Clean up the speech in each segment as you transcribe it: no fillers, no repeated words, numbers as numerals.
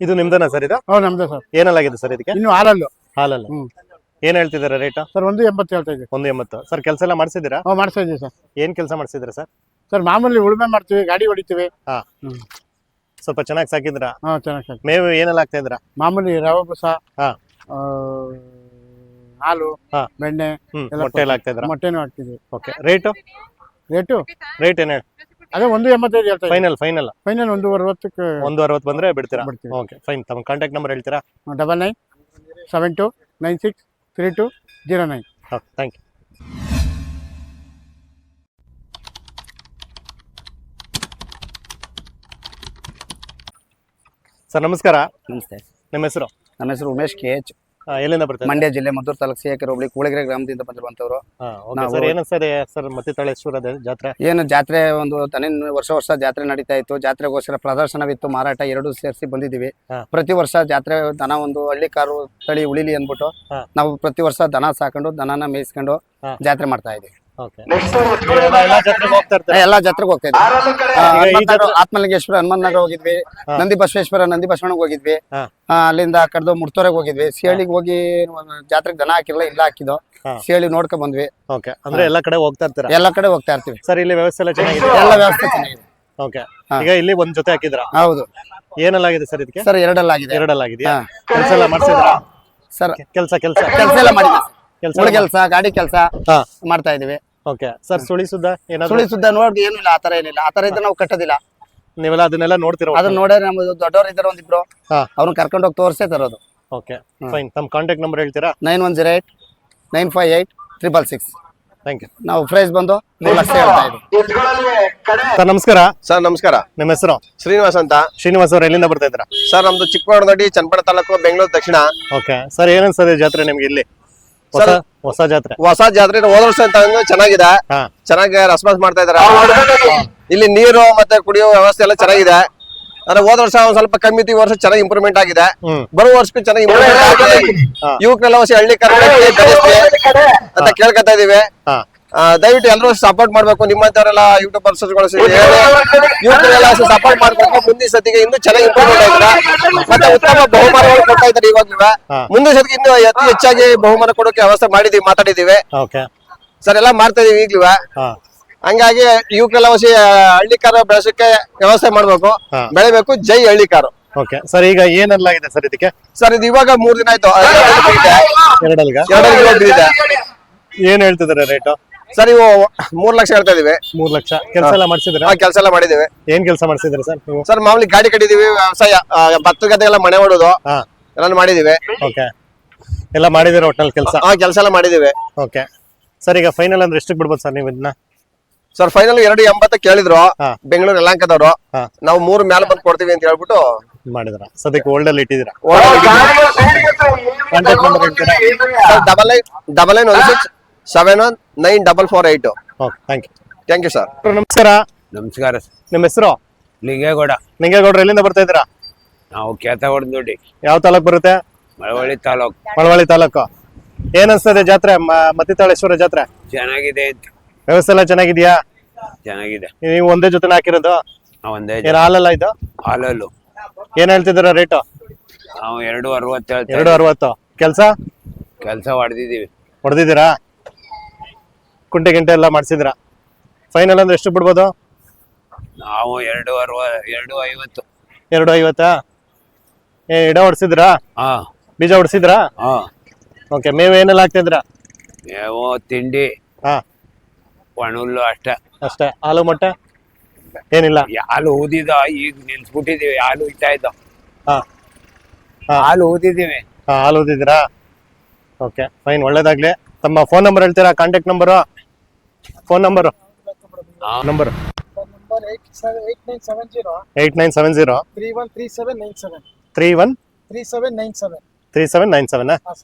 ಇದು ನಿಮ್ದನ ಸರ್ ಇದು? ಹೌದು ನಮ್ದು ಸರ್. ಏನಲ್ಲಾಗಿದೆ ಸರ್ ಇದಕ್ಕೆ? ಇನ್ನು ಹಾಲಲ್ಲು. ಹಾಲಲ್ಲ. ಏನ್ ಹೇಳ್ತಿದಾರೆ ರೇಟ್? ಸರ್ 180 ಹೇಳ್ತಾ ಇದ್ದೀವಿ. 180. ಸರ್ ಕೆಲಸ ಎಲ್ಲ ಮಾಡಿಸಿದಿರಾ? ಮಾಡ್ತಾ ಇದೀವಿ ಸರ್. ಏನ್ ಕೆಲಸ ಮಾಡಿಸಿದ್ರ ಸರ್? ಸರ್ ಮಾಮೂಲಿ ಉಳುಮೆ ಮಾಡ್ತೀವಿ, ಗಾಡಿ ಹೊಡಿತೀವಿ. ಸ್ವಲ್ಪ ಚೆನ್ನಾಗಿ ಸಾಕಿದ್ರ? ಚೆನ್ನಾಗಿ ಸಾಕಿ. ಮೇವು ಏನೆಲ್ಲ ಹಾಕ್ತಾ ಇದ್ರ? ಮಾಮೂಲಿ ರವೆ ಬೂಸ, ಹಾಲು, ಬೆಣ್ಣೆ, ಮೊಟ್ಟೆ ಎಲ್ಲ ಹಾಕ್ತಾ ಇದ್ರ? ಮೊಟ್ಟೆನೂ ಹಾಕ್ತಿದ್ವಿ. ಓಕೆ. ರೇಟು ರೇಟ್ ಏನ್ ಹೇಳಿ? ಅದೇ 185 ಹೇಳ್ತಾ ಇದ್ದೀವಿ. ಫೈನಲ್ 160ಕ್ಕೆ 160 ಬಂದ್ರೆ ಬಿಡ್ತೀರಾ? ಬಿಡ್ತೀವಿ. Okay fine. ತಮ್ಮ ಕಾಂಟ್ಯಾಕ್ಟ್ ನಂಬರ್ ಹೇಳ್ತೀರಾ? 9972963209. Okay, thank you. ಸರ್ ನಮಸ್ಕಾರ. ನಮಸ್ತೆ. ನಿಮ್ಮ ಹೆಸರು? ನಮ್ಮ ಹೆಸರು ಉಮೇಶ್ KH. ಎಲ್ಲಿಂದ ಬರ್ತಾರೆ? ಮಂಡ್ಯ ಜಿಲ್ಲೆ ಮದ್ದೂರು ತಾಲೂಕು ಸಿಯಾಕೆರೆ ಹೋಬಳಿ ಕೂಳಗೆರೆ ಗ್ರಾಮದಿಂದ ಬಂದಿರುವಂತವ್ರು. ಸರ್ ಏನಿಸ್ತದೆ ಸರ್ ಮತ್ತಿತಾಳೇಶ್ವರ ಜಾತ್ರೆ? ಏನು ಜಾತ್ರೆ ಒಂದು ವರ್ಷ ಜಾತ್ರೆ ನಡೀತಾ ಇತ್ತು. ಜಾತ್ರೆಗೋಸ್ಕರ ಪ್ರದರ್ಶನವಿತ್ತು, ಮಾರಾಟ ಎರಡು ಸೇರಿಸಿ ಬಂದಿದ್ದೀವಿ. ಪ್ರತಿ ವರ್ಷ ಜಾತ್ರೆ ದನ ಒಂದು ಹಳ್ಳಿ ಕಾರು ತಳಿ ಉಳಿಲಿ ಅಂದ್ಬಿಟ್ಟು ನಾವು ಪ್ರತಿ ವರ್ಷ ದನ ಸಾಕೊಂಡು ದನನ ಮೇಯಿಸ್ಕೊಂಡು ಜಾತ್ರೆ ಮಾಡ್ತಾ ಇದೀವಿ. ಎಲ್ಲಾ ಜಾತ್ರೆಗೆ ಹೋಗ್ತಾ ಇದ್ವಿ. ಆತ್ಮಲಿಂಗೇಶ್ವರ ಹನುಮಂತ ನಗರ ಹೋಗಿದ್ವಿ, ನಂದಿ ಬಸವಣ್ಣಗೆ ಹೋಗಿದ್ವಿ, ಅಲ್ಲಿಂದ ಕಡ್ದು ಮುಡ್ತೋರೆಗೆ ಹೋಗಿದ್ವಿ. ಸಿಹಳ್ಳಿಗೆ ಹೋಗಿ ಜಾತ್ರೆಗೆ ದನ ಹಾಕಿರಲ್ಲ, ಇಲ್ಲ ಹಾಕಿದ್ದು ಸಿಹಳ್ಳಿ ನೋಡ್ಕೊಂಡ್ ಬಂದ್ವಿ. ಅಂದ್ರೆ ಎಲ್ಲಾ ಕಡೆ ಹೋಗ್ತಾ ಇರ್ತೀರಾ? ಎಲ್ಲಾ ಕಡೆ ಹೋಗ್ತಾ ಇರ್ತೀವಿ ಸರ್. ಇಲ್ಲಿ ವ್ಯವಸ್ಥೆ ಎಲ್ಲ ಚೆನ್ನಾಗಿದೆ? ಎಲ್ಲ ವ್ಯವಸ್ಥೆ ಚೆನ್ನಾಗಿದೆ. ಓಕೆ. ಈಗ ಇಲ್ಲಿ ಒಂದ್ ಜೊತೆ ಹಾಕಿದ್ರ? ಹೌದು. ಏನಲ್ಲಾಗಿದೆ ಸರ್ ಇದಕ್ಕೆ? ಸರ್ ಎರಡಲ್ಲಾಗಿದೆ. ಎರಡಲ್ಲಾಗಿದೆಯಾ? ಕೆಲಸ ಎಲ್ಲ ಮಾಡ್ಸಿದ್ರಾ ಸರ್? ಕೆಲಸ ಎಲ್ಲ ಮಾಡಿದ್ವಿ. ಕೆಲಸ ಗಾಡಿ ಕೆಲಸ ಮಾಡ್ತಾ ಇದೀವಿ. Okay sir. ಸುಳಿ ಸುದ್ದ ನೋಡಿ ಏನಿಲ್ಲ, ಆತರ ಏನಿಲ್ಲ. ಆತರ ಇದ್ರೆ ನಾವು ಕಟ್ಟೋದಿಲ್ಲ. ನೀವೆಲ್ಲ ಅದನ್ನೆಲ್ಲ ನೋಡ್ತಿರೋ? ಅದನ್ನ ನೋಡೇ ನಮ್ಮ ದೊಡ್ಡವರು ಇದ್ದಾರೆ ಒಂದಿಬ್ರು, ಅವ್ರನ್ನ ಕರ್ಕೊಂಡು ಹೋಗಿ ತೋರ್ಸೇ ತರೋದು. Okay fine. ತಮ್ಮ ಕಾಂಟ್ಯಾಕ್ಟ್ ನಂಬರ್ ಹೇಳ್ತೀರಾ? 9108958666. Thank you. ನಾವು ಪ್ರೈಸ್ ಬಂದು 3 ಲಕ್ಷ ಹೇಳ್ತಾ ಇದ್ದೀವಿ. ಸರ್ ನಮಸ್ಕಾರ. ಸರ್ ನಮಸ್ಕಾರ. ನಿಮ್ಮ ಹೆಸರು? ಶ್ರೀನಿವಾಸ್ ಅಂತ. ಶ್ರೀನಿವಾಸ್ ಅವ್ರು ಎಲ್ಲಿಂದ ಬರ್ತಾ ಇದ್ರ? ಸರ್ ನಮ್ದು ಚಿಕ್ಕಮಗಳೂರು ಚನ್ನಪಟ್ಟಣ ತಾಲೂಕು, ಬೆಂಗಳೂರು ದಕ್ಷಿಣ. Okay sir. ಏನನ್ಸದೆ ಜಾತ್ರೆ ನಿಮ್ಗೆ ಇಲ್ಲಿ? ಹೊಸ ಜಾತ್ರೆ ಹೋದ ವರ್ಷ ಅಂತ ಚೆನ್ನಾಗಿದೆ. ಚೆನ್ನಾಗಿ ರೆಸ್ಪಾನ್ಸ್ ಮಾಡ್ತಾ ಇದಾರೆ. ಇಲ್ಲಿ ನೀರು ಮತ್ತೆ ಕುಡಿಯೋ ವ್ಯವಸ್ಥೆ ಎಲ್ಲ ಚೆನ್ನಾಗಿದೆ. ಅಂದ್ರೆ ಹೋದ ವರ್ಷ ಒಂದ್ ಸ್ವಲ್ಪ ಕಮ್ಮಿ ಇತ್ತು, ಈ ವರ್ಷ ಚೆನ್ನಾಗಿ ಇಂಪ್ರೂವ್ಮೆಂಟ್ ಆಗಿದೆ. ಬರುವ ವರ್ಷಕ್ಕೂ ಚೆನ್ನಾಗಿ ಇಂಪ್ರೂವ್ಮೆಂಟ್ ಆಗಿದೆ. ಯುವಕರೆಲ್ಲ ಹಳ್ಳಿ ಅಂತ ಕೇಳ್ಕೊತಾ ಇದೀವಿ. ದಯವಿಟ್ಟು ಎಲ್ಲರೂ ಸಪೋರ್ಟ್ ಮಾಡ್ಬೇಕು. ನಿಮ್ಮಂತವರೆಲ್ಲ ಯೂಟ್ಯೂಬರ್ಸ್ ಯುವಕರೆಲ್ಲ ಸಪೋರ್ಟ್ ಮಾಡ್ಬೇಕು. ಮುಂದಿನ ಸತಿಗೆ ಇನ್ನೂ ಚೆನ್ನಾಗಿ ಇಂಪ್ರೂವ್ಮೆಂಟ್ ಆಗಿದ್ರೆ ಮತ್ತೆ ಉತ್ತಮ ಬಹುಮಾನಗಳು ಕೊಡ್ತಾ ಇದ್ದಾರೆ ಇವಾಗ್ಲೂ. ಮುಂದಿನ ಸತಿಗೆ ಇನ್ನೂ ಅತಿ ಹೆಚ್ಚಾಗಿ ಬಹುಮಾನ ಕೊಡೋಕೆ ವ್ಯವಸ್ಥೆ ಮಾಡಿದೀವಿ, ಮಾತಾಡಿದೀವಿ ಸರ್. ಎಲ್ಲ ಮಾಡ್ತಾ ಇದೀವಿ ಈಗ್ಲೂ. ಹಂಗಾಗಿ ಯುವಕರೆಲ್ಲ ಹಳ್ಳಿಕಾರ ಬೆಳೆಸಕ್ಕೆ ವ್ಯವಸ್ಥೆ ಮಾಡ್ಬೇಕು, ಬೆಳಿಬೇಕು. ಜೈ ಹಳ್ಳಿಕಾರು. Okay sir. ಈಗ ಏನೆಲ್ಲಾಗಿದೆ ಸರ್ ಇದಕ್ಕೆ? ಸರ್ ಇದು ಇವಾಗ 3 ದಿನ ಆಯ್ತು. ಏನ್ ಹೇಳ್ತಿದಾರೆ ರೇಟು? ಸರ್ ಇವು 3 ಲಕ್ಷ ಹೇಳ್ತಾ ಇದೀವಿ. 3 ಲಕ್ಷ. ಕೆಲಸ ಎಲ್ಲ ಮಾಡ್ಸಿದ್ರೆ? ಕೆಲಸ ಎಲ್ಲ ಮಾಡಿದೀವಿ. ಏನ್ ಕೆಲಸ ಮಾಡ್ಸಿದ್ರೆ ಸರ್? ಸರ್ ಮಾಮೂಲಿ ಗಾಡಿ ಕಟ್ಟಿದೀವಿ, ವ್ಯವಸಾಯ, ಭತ್ತ ಗದ್ದೆಲ್ಲ ಮನೆ ಮಾಡೋದು ಎಲ್ಲ ಮಾಡಿದೀವಿ. ಓಕೆ. ಎಲ್ಲ ಮಾಡಿದಿರ ಒಟ್ನಲ್ಲಿ ಕೆಲಸ? ಕೆಲಸ ಎಲ್ಲ ಮಾಡಿದೀವಿ. Okay sir. ಈಗ ಫೈನಲ್ ಅಂದ್ರೆ ಎಷ್ಟಕ್ಕೆ ಬಿಡ್ಬೋದು ಸರ್ ನೀವು ಇದನ್ನ? ಸರ್ ಫೈನಲ್ 280 ಕೇಳಿದ್ರು ಬೆಂಗಳೂರು ಯಲಹಂಕದವರು. ನಾವು 3 ಮೇಲೆ ಬಂದು ಕೊಡ್ತೀವಿ ಅಂತ ಹೇಳ್ಬಿಟ್ಟು ಮಾಡಿದ್ರ. ಸದ್ಯಕ್ಕೆ ಓಲ್ಡ್ ಅಲ್ಲಿ ಇಟ್ಟಿದ್ದೀರಾ? 9916719448. Okay thank you. Thank you sir. ನಮಸ್ಕಾರ. ನಮಸ್ಕಾರ. ನಿಮ್ಮ ಹೆಸರು? ಲಿಂಗೇಗೌಡ. ಲಿಂಗೇಗೌಡರು ಎಲ್ಲಿಂದ ಬರ್ತಾ ಇದ್ದೀರಾ? ನಾವು ಕೇತಗೌಡ ದೊಡ್ಡಿ. ಯಾವ ತಾಲೂಕು ಬರುತ್ತೆ? ಮಳವಳ್ಳಿ ತಾಲೂಕು. ಮಳವಳ್ಳಿ ತಾಲೂಕು. ಏನ್ ಅನ್ಸ್ತದೆ ಜಾತ್ರೆ, ಮತ್ತಿತಾಳೇಶ್ವರ ಜಾತ್ರೆ? ಚೆನ್ನಾಗಿದೆ ಅಂತ. ವ್ಯವಸ್ಥೆ ಎಲ್ಲ ಚೆನ್ನಾಗಿದ್ಯಾ? ಚೆನ್ನಾಗಿದೆ. ನೀವು ಒಂದೇ ಜೊತೆ ಹಾಕಿರೋದು? ಒಂದೇ ಹಾಲಲ್ಲ ಇದು? ಹಾಲಲ್ಲು. ಏನ್ ಹೇಳ್ತಿದ್ದೀರ ರೇಟು? ನಾವು 260 ಹೇಳ್ತೀವಿ. 260. ಕೆಲಸ ಹೊಡೆದಿದ್ದೀರಾ? ಕುಂಟೆ ಗಿಂಟೆ ಎಲ್ಲ ಮಾಡ್ಸಿದ್ರ? ಫೈನಲ್ ಅಂದ್ರೆ ಎಷ್ಟು ಬಿಡ್ಬೋದು? ನಾವು 250. 250. ಇಡ ಹೊಡ್ಸಿದ್ರಾ? ಬೀಜ ಹೊಡ್ಸಿದ್ರಾ? ಓಕೆ. ಮೇವು ಏನೆಲ್ಲ ಹಾಕ್ತಿದ್ರ? ಮೇವು ತಿಂಡಿ, ಒಣಹುಲ್ಲು ಅಷ್ಟೇ. ಹಾಲು ಮೊಟ್ಟೆ ಏನಿಲ್ಲ? ಹಾಲು ಊದಿದ, ಈಗ ನಿಲ್ಸ್ಬಿಟ್ಟಿದೀವಿ. ಹಾಲು ಇಟ್ಟ ಇದ್ದು ಹಾಲು ಊದಿದೀವಿ. ಹಾಲು ಊದಿದ್ದೀರಾ? Okay fine. ಒಳ್ಳೇದಾಗ್ಲಿ. ತಮ್ಮ ಫೋನ್ ನಂಬರ್ ಹೇಳ್ತೀರಾ? Contact number? Phone number 8970 313797.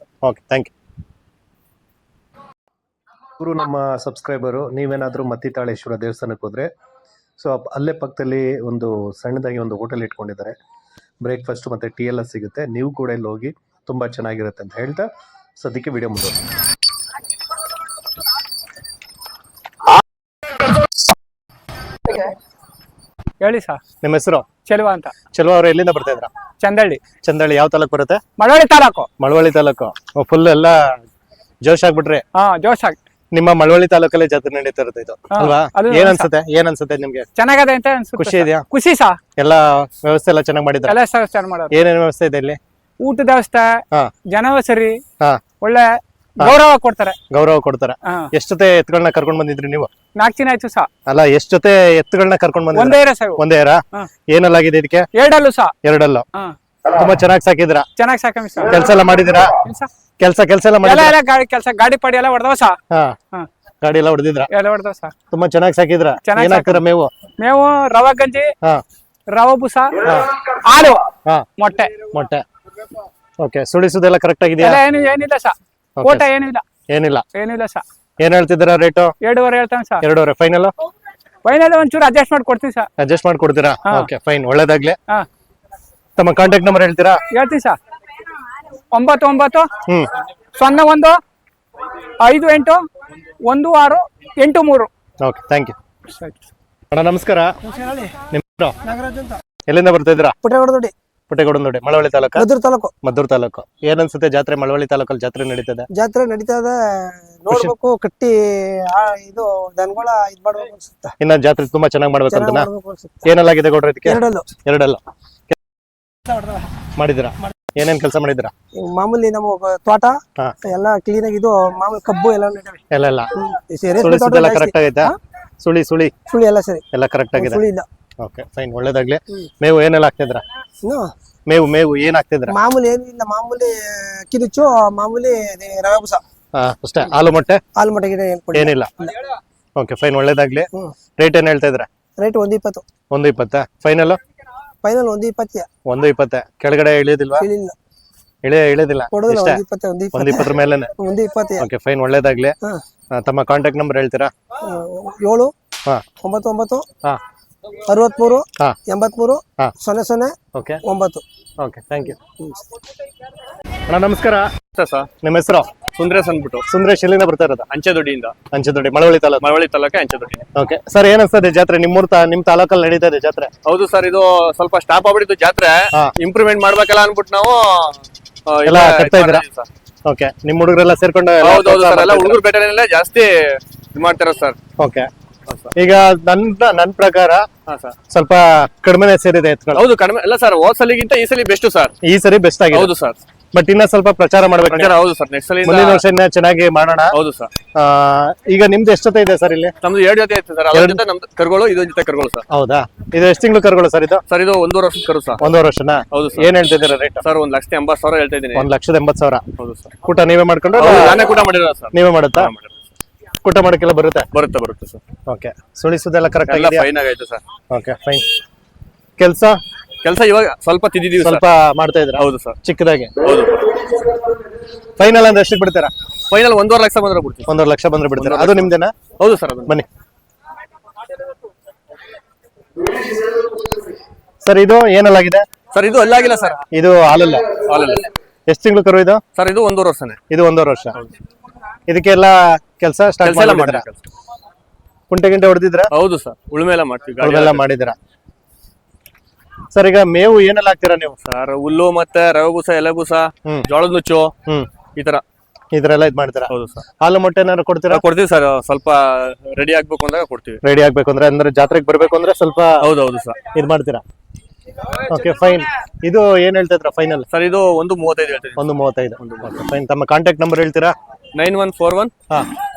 Okay thank you. ಇವರು ನಮ್ಮ ಸಬ್ಸ್ಕ್ರೈಬರು. ನೀವೇನಾದರೂ ಮತ್ತಿತಾಳೇಶ್ವರ ದೇವಸ್ಥಾನಕ್ಕೆ ಹೋದರೆ ಅಲ್ಲೇ ಪಕ್ಕದಲ್ಲಿ ಒಂದು ಸಣ್ಣದಾಗಿ ಒಂದು ಹೋಟೆಲ್ ಇಟ್ಕೊಂಡಿದ್ದಾರೆ. ಬ್ರೇಕ್ಫಾಸ್ಟ್ ಮತ್ತು ಟೀ ಎಲ್ಲ ಸಿಗುತ್ತೆ. ನೀವು ಕೂಡ ಇಲ್ಲಿ ಹೋಗಿ, ತುಂಬ ಚೆನ್ನಾಗಿರುತ್ತೆ ಅಂತ ಹೇಳ್ತಾ ಸದ್ಯಕ್ಕೆ ವಿಡಿಯೋ ಮುಂದುವರಿಸಿ. ಹೇಳಿ ಸರ್. ನಿಮ್ಮ ಹೆಸರು? ಚೆಲುವ ಅಂತ. ಚಲೋ ಅವ್ರು ಎಲ್ಲಿಂದ ಬರ್ತಾ ಇದ್ರ? ಚಂದಳ್ಳಿ. ಚಂದಳ್ಳಿ ಯಾವ ತಾಲೂಕು ಬರುತ್ತೆ? ಮಳವಳ್ಳಿ ತಾಲೂಕು. ಮಳವಳ್ಳಿ ತಾಲೂಕು. ಫುಲ್ ಎಲ್ಲ ಜೋಶ್ ಆಗ್ಬಿಟ್ರಿ. ಜೋಶ್ ಆಗಿ. ನಿಮ್ಮ ಮಳವಳ್ಳಿ ತಾಲೂಕಲ್ಲಿ ಜಾತ್ರೆ ನಡೀತಾ ಇರುತ್ತೆ ಇದು ಅಲ್ವಾ? ಅದು ಏನ್ ಅನ್ಸುತ್ತೆ ನಿಮ್ಗೆ? ಚೆನ್ನಾಗದೆ ಅಂತ ಅನ್ಸುತ್ತೆ. ಖುಷಿ ಇದೆಯಾ? ಖುಷಿ ಸಾ. ಎಲ್ಲ ವ್ಯವಸ್ಥೆ ಎಲ್ಲ ಚೆನ್ನಾಗಿ ಮಾಡಿದ್ದಾರೆ? ಎಲ್ಲ ಚೆನ್ನಾಗಿ ಮಾಡೋರು. ಏನೇನ್ ವ್ಯವಸ್ಥೆ ಇದೆ ಇಲ್ಲಿ? ಊಟದ ವ್ಯವಸ್ಥೆ, ಹಾ. ಜನವಸರಿ, ಹಾ. ಒಳ್ಳೆ ಗೌರವ ಕೊಡ್ತಾರೆ. ಗೌರವ ಕೊಡ್ತಾರೆ. ಹಾ. ಎಷ್ಟ್ ಜೊತೆ ಎತ್ತುಗಳನ್ನ ಕರ್ಕೊಂಡ್ ಬಂದಿದ್ರಿ ನೀವು? 4 ದಿನ ಆಯ್ತು ಸಾ. ಅಲ್ಲ, ಎಷ್ಟ್ ಜೊತೆ ಎತ್ತುಗಳನ್ನ ಕರ್ಕೊಂಡ್ ಬಂದಿದ್ರಿ? ಒಂದೇ ಸಾವು. ಒಂದೇ ಏರಾ? ಹಾ. ಏನಲ್ಲಾಗಿದೆ ಇದಕ್ಕೆ? 2 ಅಲ್ಲು ಸಾ. 2 ಅಲ್ಲು. ಹಾ. ತುಂಬಾ ಚೆನ್ನಾಗಿ ಸಾಕಿದ್ರ? ಚೆನ್ನಾಗಿ ಸಾಕಮಿ ಸಾ. ಕೆಲ್ಸ ಎಲ್ಲ ಮಾಡಿದಿರಾ? ಕೆಲ್ಸ ಎಲ್ಲ ಎಲ್ಲ ಮಾಡಿದ್ರ? ಎಲ್ಲ ಗಾಡಿ ಕೆಲಸ, ಗಾಡಿ ಪಾಡಿ ಎಲ್ಲ ಹೊಡೆದವ ಸಾ. ಹಾ. ಹಾ. ಗಾಡಿ ಎಲ್ಲ ಹೊಡೆದಿದ್ರ? ಎಲ್ಲ ಹೊಡೆದವ ಸಾ. ತುಂಬಾ ಚೆನ್ನಾಗಿ ಸಾಕಿದ್ರ? ಚೆನ್ನಾಗ್ ಏನಾಗ್ತಾರ ಮೇವು? ಮೇವು ರವಾ ಗಂಜಿ, ಹಾ. ರವಾ ಬುಸ, ಹಾಲು, ಹಾ. ಮೊಟ್ಟೆ. ಮೊಟ್ಟೆ. ಓಕೆ. ಸುಳಿಸುದೆಲ್ಲ ಕರೆಕ್ಟ್ ಆಗಿದೆಯಾ? ಎಲ್ಲ ಏನಿಲ್ಲ ಸಾ. Okay. ಊಟ ಏನಿಲ್ಲ. ಏನಿಲ್ಲ ಸಾ. ಏನ್ ಹೇಳ್ತಿದ್ದೀರಾ ರೇಟು? 2.5 ಹೇಳ್ತಾನೆ ಸಾ. 2.5 ಫೈನಲ್? ಫೈನಲ್ ಒಂಚೂರು ಅಡ್ಜಸ್ಟ್ ಮಾಡಿ ಕೊಡ್ತೀನಿ ಸಾ. ಅಡ್ಜಸ್ಟ್ ಮಾಡ್ಕೊಡ್ತೀರಾ? ಹಾ. ಓಕೆ, ಫೈನ್, ಒಳ್ಳೇದಾಗ್ಲಿ. ಹಾ. ತಮ್ಮ ಕಾಂಟ್ಯಾಕ್ಟ್ ನಂಬರ್ ಹೇಳ್ತೀರಾ? ಹೇಳ್ತೀನಿ ಸಾ. 99 ಹ್ಮ್ 01 58 16 83. ಓಕೆ, ಥ್ಯಾಂಕ್ ಯು ಅಣ್ಣ. ನಮಸ್ಕಾರ. ನಿಮ್ಮ ಹೆಸರು? ನಾಗರಾಜ್ ಅಂತ. ಎಲ್ಲಿಂದ ಬರ್ತಾ ಇದ್ದೀರಾ? ಪುಟ್ಟೆಗೌಡದೊಡ್ಡಿ. ಪುಟ್ಟೆಗೌಡನದೊಡ್ಡಿ, ಮಳವಳ್ಳಿ ತಾಲೂಕು? ಮದ್ದೂರು ತಾಲೂಕು. ಮದ್ದೂರು ತಾಲೂಕು. ಏನ್ ಅನ್ಸುತ್ತೆ ಜಾತ್ರೆ? ಮಳವಳ್ಳಿ ತಾಲೂಕಲ್ಲಿ ಜಾತ್ರೆ ನಡೀತದೆ? ಜಾತ್ರೆ ನಡೀತಾ ಇದೆ, ನೋಡ್ಬೇಕು. ಕಟ್ಟಿ ಇದು ದನಗಳ ಇದ್ ಮಾಡ್ಬೇಕು ಅನ್ಸುತ್ತೆ. ಇನ್ನ ಜಾತ್ರೆ ತುಂಬಾ ಚೆನ್ನಾಗಿ ಮಾಡ್ಬೇಕಂತ ಮಾಡ್ಬೇಕು ಅನ್ಸುತ್ತೆ. ಏನಲ್ಲಾಗಿದೆ ಗೌಡ್ರ ಇದಕ್ಕೆ? 2 ಅಲ್ಲು. 2 ಅಲ್ಲ ಮಾಡಿದಿರಾ? ಏನೇನ್ ಕೆಲಸ ಮಾಡಿದಿರಾ? ಮಾಮೂಲಿ ನಮ್ಮ ತೋಟ ಹಾ. ಎಲ್ಲ ಕ್ಲೀನ್ ಆಗಿದ್ದು, ಮಾಮೂಲಿ ಕಬ್ಬು ಎಲ್ಲ ನೆಟ್ಟಿವೆ. ಎಲ್ಲ ರೇಷ್ಮೆ ಸುಳಿ ತೋಟ ಸುದ್ದೆಲ್ಲ ಜಾಸ್ತಿ. ಕರೆಕ್ಟ್ ಆಗೈತಾ? ಸುಳಿ ಸುಳಿ ಎಲ್ಲ ಸರಿ, ಎಲ್ಲ ಕರೆಕ್ಟ್ ಆಗಿದೆ? ಸುಳಿ ಇಲ್ಲ. ಓಕೆ, ಫೈನ್, ಒಳ್ಳೇದಾಗ್ಲಿ. ಮೇವು ಏನೆಲ್ಲ ಹಾಕ್ತಿದ್ರ? ಇನ್ನು ಮೇವು ಏನ್ ಹಾಕ್ತಿದ್ರ? ಮಾಮೂಲಿ ಏನು ಇಲ್ಲ, ಮಾಮೂಲಿ ಕಿರುಚು, ಮಾಮೂಲಿ ರವೆ ಬುಸ, ಅಷ್ಟೇ? ಹಾಲು ಮೊಟ್ಟೆ ಹಾಲು ಮೊಟ್ಟೆ ಗಿಡ ಏನಿಲ್ಲ? ಓಕೆ, ಫೈನ್, ಒಳ್ಳೇದಾಗ್ಲಿ. ರೇಟ್ ಏನ್ ಹೇಳ್ತಾ ಇದ್ರ? ರೇಟ್ 1.20. 1.20 ಫೈನಲ್? ಫೈನಲ್ 1.20. 1.20 ಕೆಳಗಡೆ ಇಳಿಯೋದಿಲ್ವಾ? ಇಲ್ಲ, ಇಳಿಯೋದಿಲ್ಲ? ಕೊಡೋದಿಲ್ಲ. ಇಷ್ಟೇ? 1.20. 1.20 ಮೇಲೆನೆ? 1.20. ಓಕೆ, ಫೈನ್, ಒಳ್ಳೇದಾಗ್ಲಿ. ತಮ್ಮ ಕಾಂಟ್ಯಾಕ್ಟ್ ನಂಬರ್ ಹೇಳ್ತೀರಾ? 7 ಹಾ. 99 ಹಾ. 63 ಹಾ. 83 ಹಾ. 00 ಓಕೆ 9. ಓಕೆ, ಥ್ಯಾಂಕ್ ಯು ಅಣ್ಣ. ನಮಸ್ಕಾರ. ಸರ್, ನಿಮ್ಮ ಹೆಸರು? ಸುಂದ್ರೇಶ್ ಅಂದ್ಬಿಟ್ಟು ಸುಂದರೇಶ್. ಎಲ್ಲಿಂದ ಬರ್ತಾ ಇರೋದು? ಅಂಚೆದೊಡ್ಡಿಯಿಂದ. ಅಂಚೆದೊಡ್ಡಿ, ಮಳವಳ್ಳಿ ತಾಲೂಕು? ಮಳವಳ್ಳಿ ತಾಲೂಕು ಅಂಚೆದೊಡ್ಡಿ. ಓಕೆ ಸರ್, ಏನ್ ಅನ್ಸ್ತದೆ ಜಾತ್ರೆ? ನಿಮ್ ತಾಲೂಕಲ್ಲಿ ನಡೀತಾ ಇದೆ ಜಾತ್ರೆ? ಹೌದು ಸರ್, ಇದು ಸ್ವಲ್ಪ ಸ್ಟಾಪ್ ಆಗ್ಬಿಟ್ಟಿತ್ತು ಜಾತ್ರೆ. ಹಾ. ಇಂಪ್ರೂವ್ಮೆಂಟ್ ಮಾಡ್ಬೇಕಲ್ಲ ಅನ್ಬಿಟ್ಟು ನಾವು ಎಲ್ಲ ಕಟ್ತಾ ಇದ್ದೀರಾ? ಓಕೆ, ನಿಮ್ ಹುಡುಗರೆಲ್ಲ ಸೇರ್ಕೊಂಡು ಎಲ್ಲ ಹೌದೌದು ಕೆಲ್ಸ ಸರ್, ಎಲ್ಲ ಮಾಡ್ತಾ ಹುಡುಗರು ಬೇಟೆಲ್ಲ ಜಾಸ್ತಿ ಇದು ಮಾಡ್ತಾರ ಸರ್. ಇದ್ದೀರಾ? ಓಕೆ, ಈಗ ನನ್ ಪ್ರಕಾರ ಹಾ ಸರ್. ಸ್ವಲ್ಪ ಕಡಿಮೆನೆ ಸೇರಿದೆ ಎತ್ಗಳು. ಹೌದು, ಕಡಿಮೆ ಅಲ್ಲ ಸರ್, ಹೋದ್ ಸಲಿಗಿಂತ ಈ ಸಲ ಬೆಸ್ಟ್ ಸರ್. ಈ ಸರಿ ಬೆಸ್ಟ್ ಆಗಿದೆ. ಹೌದು ಸರ್, ಬಟ್ ಇನ್ನ ಸ್ವಲ್ಪ ಪ್ರಚಾರ ಮಾಡ್ಬೇಕು. ಹೌದು ಸರ್, ನೆಕ್ಸ್ಟ್ ಸಲ ಮುಂದಿನ ವರ್ಷ ಇನ್ನ ಚೆನ್ನಾಗಿ ಮಾಡೋಣ. ಹೌದು ಸರ್. ಈಗ ನಿಮ್ದು ಎಷ್ಟೊತ್ತೆ ಇದೆ ಸರ್ ಇಲ್ಲಿ? ನಮ್ದು 2 ಜೊತೆ ಐತೆ ಸರ್. ಅದ್ರ ಜೊತೆ ನಮ್ದು ಕರುಗಳು, ಇದೊಂದು ಜೊತೆ ಕರುಗಳು ಸರ್. ಹೌದಾ? ಇದು ಎಷ್ಟು ತಿಂಗಳು ಕರುಗಳು ಸರ್ ಇದು? ಸರ್, ಇದು 1.5 ವರ್ಷದ ಕರು ಸರ್. 1.5 ವರ್ಷನಾ? ಹೌದು ಸರ್. ಏನ್ ಹೇಳ್ತಿದ್ದೀರಾ ರೇಟ್? ಸರ್, 1,80,000 ಹೇಳ್ತಾ ಇದ್ದೀನಿ. 1,80,000. ಹೌದು ಸರ್. ಊಟ ನೀವೇ ಮಾಡ್ಕೊಂಡು? ನಾನೇ ಕೂಡ ಮಾಡಿರೋ ಸರ್. ನೀವೇ ಮಾಡುತ್ತಾ? ಊಟ ಮಾಡಕ್ಕೆಲ್ಲ ಬರುತ್ತೆ? ಬರುತ್ತೆ ಸರ್. ಓಕೆ, ಸುಳಿಸುದೆಲ್ಲ ಕರೆಕ್ಟ್ ಎಲ್ಲ ಆಗಿದೆಯಾ? ಫೈನ್ ಆಗೈತೆ ಸರ್. Okay, fine. ಕೆಲಸ ಇವಾಗ ಸ್ವಲ್ಪ ತಿದ್ದಿದೀವಿ ಸರ್. ಸ್ವಲ್ಪ ಮಾಡ್ತಾ ಇದ್ರ? ಹೌದು ಸರ್. ಚಿಕ್ಕದಾಗಿ. ಹೌದು. ಫೈನಲ್ ಅಂದ್ರೆ ಎಷ್ಟಕ್ಕೆ ಬಿಡ್ತೀರಾ? ಫೈನಲ್ 1.5 ಲಕ್ಷ ಬಂದ್ರೆ ಬಿಡ್ತೀವಿ. 1.5 ಲಕ್ಷ ಬಂದ್ರೆ ಬಿಡ್ತೀರಾ? ಅದು ನಿಮ್ದೇನಾ? ಹೌದು ಸರ್. ಅದು ಬನ್ನಿ ಸರ್. ಇದು ಏನಲ್ಲಾಗಿದೆ ಸರ್, ಇದು ಅಲ್ಲಾಗಿಲ್ಲ ಸರ್. ಇದು ಹಾಲಲ್ಲ? ಹಾಲಲ್ಲ. ಎಷ್ಟು ತಿಂಗಳು ಕರು ಇದು? ಸರ್, ಇದು 1.5 ವರ್ಷನೇ. ಇದು 1.5 ವರ್ಷ. ಇದಕ್ಕೆಲ್ಲ ಕೆಲಸ ಸ್ಟಾರ್ಟ್ ಕೆಲಸ ಎಲ್ಲ ಮಾಡಿದ್ರ? ಮಾಡ್ತೀವಿ. ಕುಂಟೆ ಗಿಂಟೆ ಹೊಡೆದಿದ್ರ? ಹೌದು ಸರ್, ಉಳುಮೆ ಎಲ್ಲ ಮಾಡ್ತೀವಿ. ಅದೆಲ್ಲ ಮಾಡಿದಿರ ಸರ್? ಈಗ ಮೇವು ಏನೆಲ್ಲ ಹಾಕ್ತೀರಾ ನೀವು? ಸರ್, ಹುಲ್ಲು ಮತ್ತೆ ರವೆ ಬೂಸ, ಎಲೆ ಬೂಸ, ಜೋಳದ ನುಚ್ಚು, ಈ ತರ ಇದ್ರೆಲ್ಲ ಇದ್ ಮಾಡ್ತೀರಾ? ಹೌದು ಸರ್. ಹಾಲು ಮೊಟ್ಟೆ ಏನಾದ್ರು ಕೊಡ್ತೀರಾ? ಕೊಡ್ತೀವಿ ಸರ್, ಸ್ವಲ್ಪ ರೆಡಿ ಆಗ್ಬೇಕು ಅಂದಾಗ ಕೊಡ್ತೀವಿ. ರೆಡಿ ಆಗ್ಬೇಕು ಅಂದ್ರೆ ಜಾತ್ರೆಗೆ ಬರ್ಬೇಕು ಅಂದ್ರೆ ಸ್ವಲ್ಪ ಹೌದೌದು ಸರ್. ಇದ್ ಮಾಡ್ತೀರಾ? Okay, fine. ಇದು ಏನ್ ಹೇಳ್ತಾ ಇದ್ರ ಫೈನಲ್? ಸರ್, ಇದು 1.35 ಹೇಳ್ತೀವಿ. 1.35. ಫೈನ್. ತಮ್ಮ ಕಾಂಟ್ಯಾಕ್ಟ್ ನಂಬರ್ ಹೇಳ್ತೀರಾ? 9141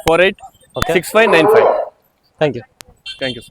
48 6595. Thank you. Thank you sir.